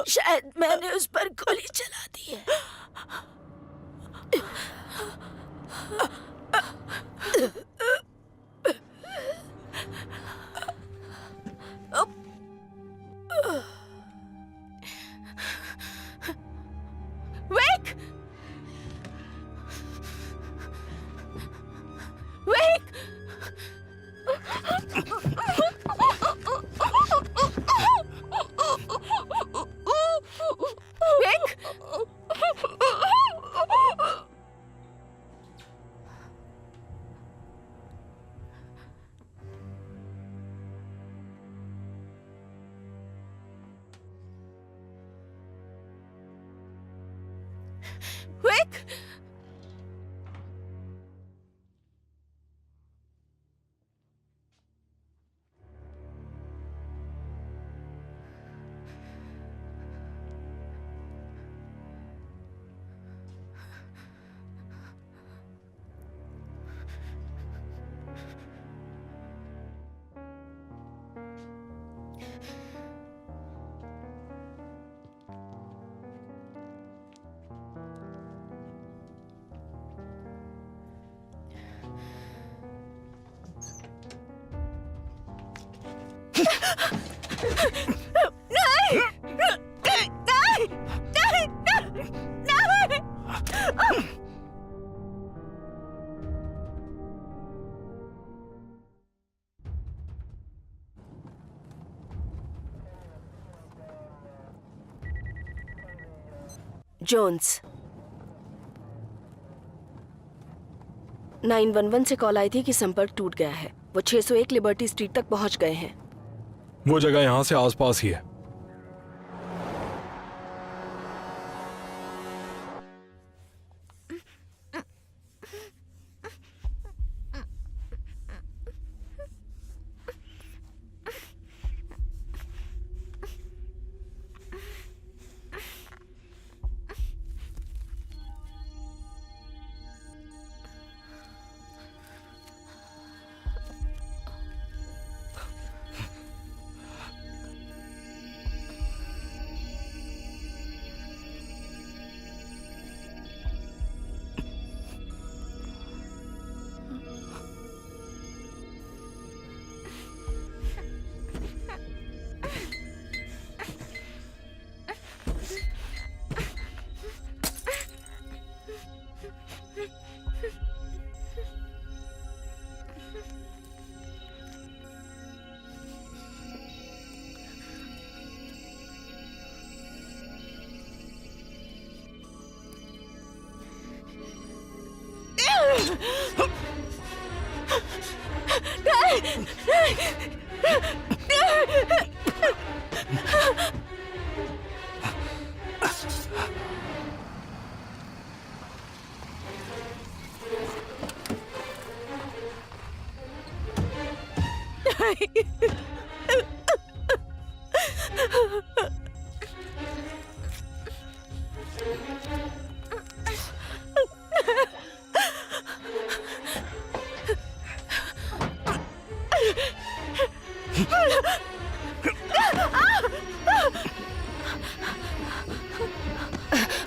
शायद मैंने उस पर गोली चला दी है। Wake! Wake! Wake! Wake! Jones 911 से कॉल आई थी कि संपर्क टूट गया है। वो 601 लिबर्टी स्ट्रीट तक पहुंच गए हैं। वो जगह यहाँ से आसपास ही है।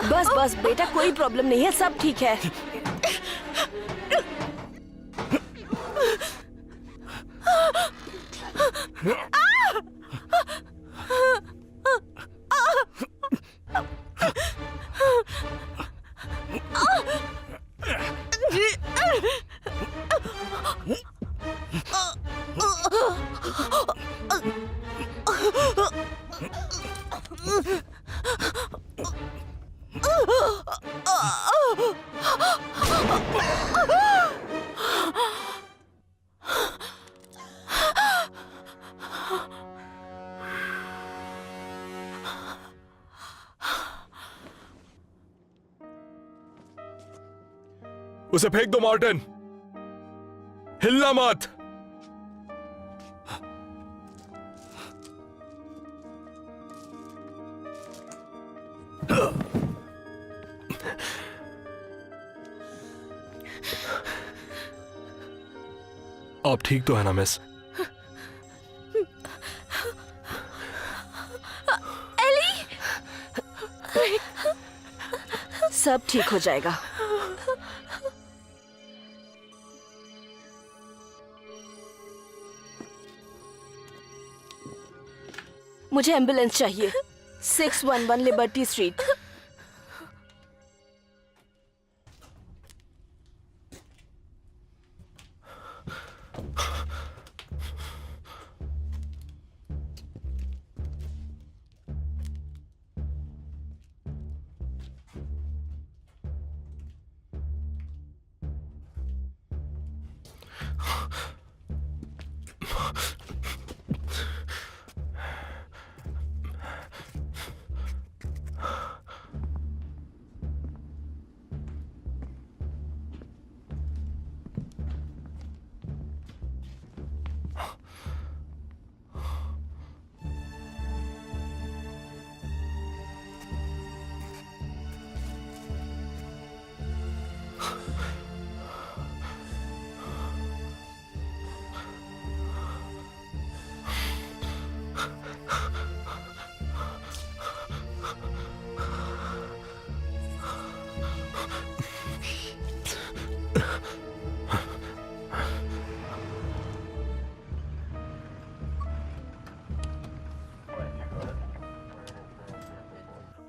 बस बस बेटा, कोई प्रॉब्लम नहीं है, सब ठीक है। उसे फेंक दो मार्टिन, हिलना मत। आप ठीक तो है ना मिस? सब ठीक हो जाएगा। मुझे एम्बुलेंस चाहिए, 611 लिबर्टी स्ट्रीट।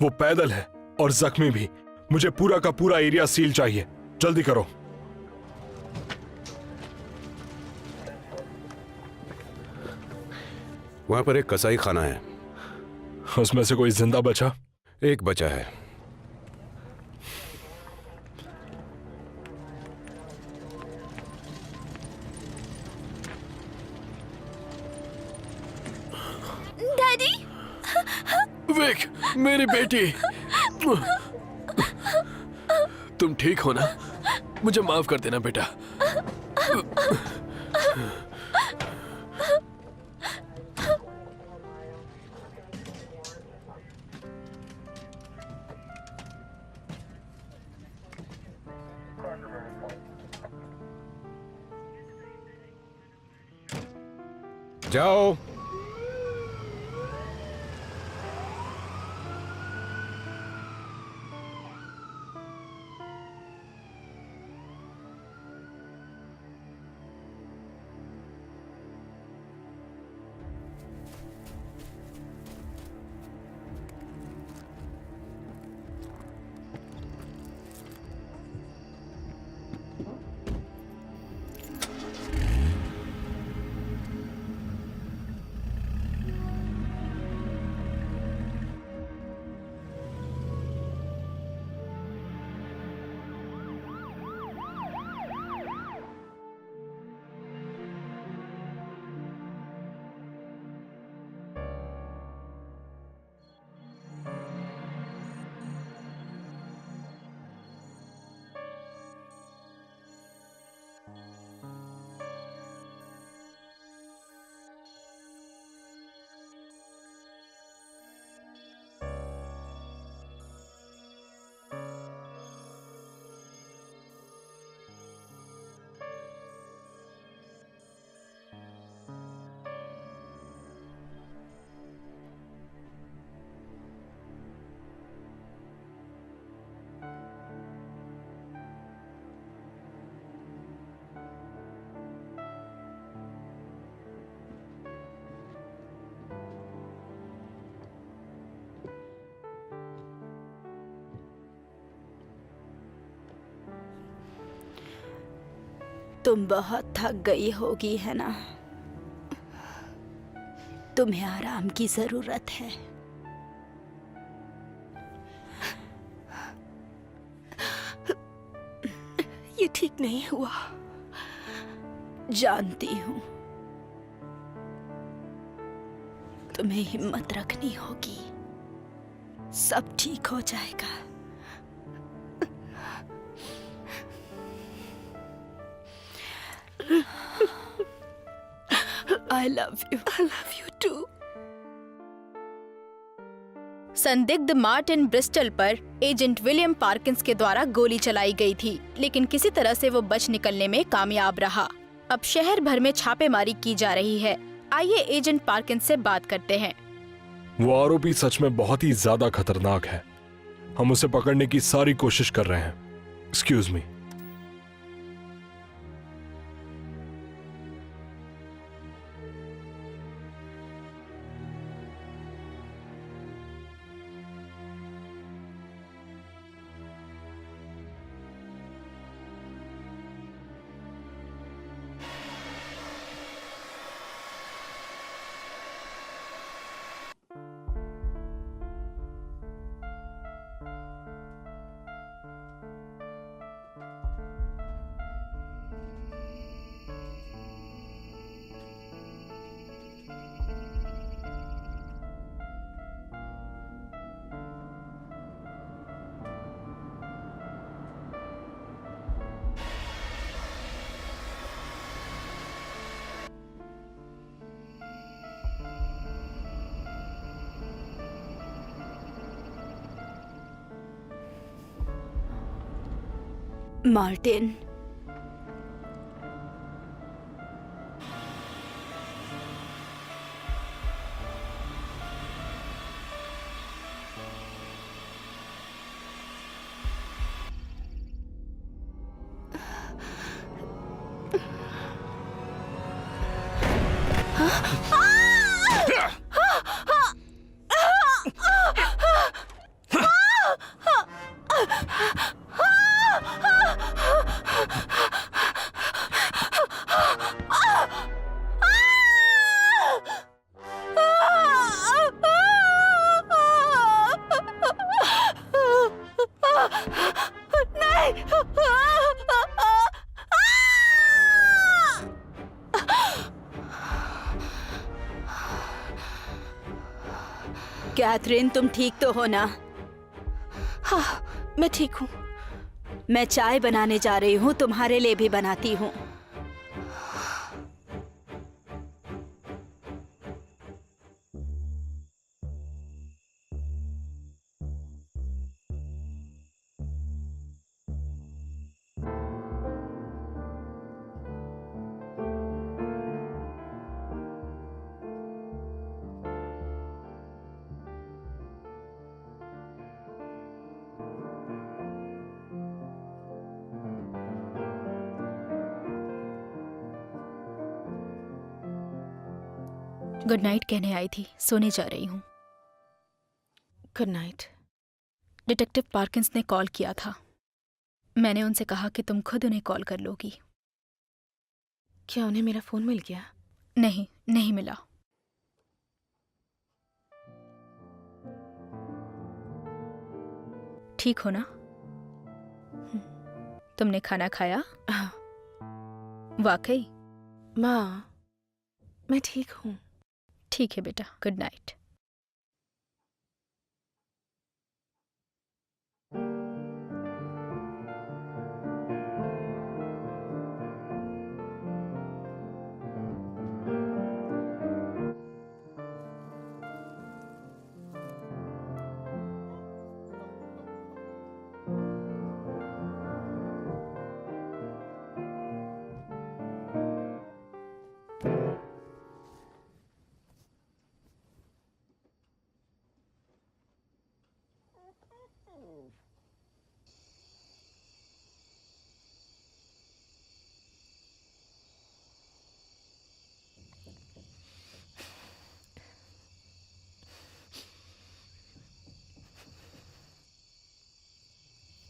वो पैदल है और जख्मी भी। मुझे पूरा का पूरा एरिया सील चाहिए, जल्दी करो। वहां पर एक कसाई खाना है, उसमें से कोई जिंदा बचा? एक बचा है। डैडी, विक, मेरी बेटी, तुम ठीक हो ना? मुझे माफ कर देना बेटा। जाओ। तुम बहुत थक गई होगी है ना? तुम्हें आराम की जरूरत है। ये ठीक नहीं हुआ। जानती हूँ। तुम्हें हिम्मत रखनी होगी। सब ठीक हो जाएगा। I love you. I love you too. संदिग्ध मार्टिन ब्रिस्टल पर एजेंट विलियम पार्किंस के द्वारा गोली चलाई गई थी, लेकिन किसी तरह से वो बच निकलने में कामयाब रहा। अब शहर भर में छापेमारी की जा रही है। आइए एजेंट पार्किंस से बात करते हैं। वो आरोपी सच में बहुत ही ज्यादा खतरनाक है। हम उसे पकड़ने की सारी कोशिश कर रहे हैं। Excuse me. मार्टिन, कैथरीन, तुम ठीक तो हो ना? हाँ, मैं ठीक हूँ। मैं चाय बनाने जा रही हूँ, तुम्हारे लिए भी बनाती हूँ। गुड नाइट कहने आई थी, सोने जा रही हूँ। Good night. डिटेक्टिव पार्किंस ने कॉल किया था। मैंने उनसे कहा कि तुम खुद उन्हें कॉल कर लोगी। क्या उन्हें मेरा फोन मिल गया? नहीं, नहीं मिला। ठीक हो ना? तुमने खाना खाया? हाँ। वाकई? माँ, मैं ठीक हूँ। ठीक है बेटा, गुड नाइट।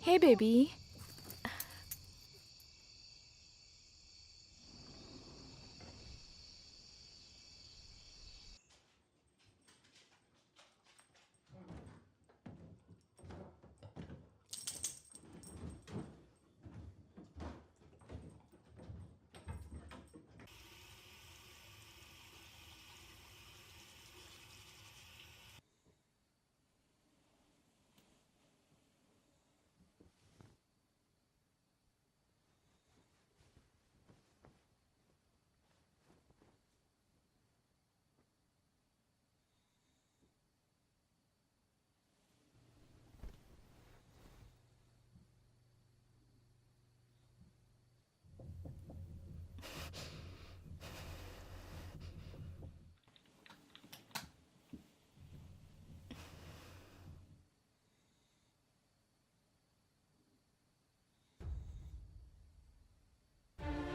हे बेबी,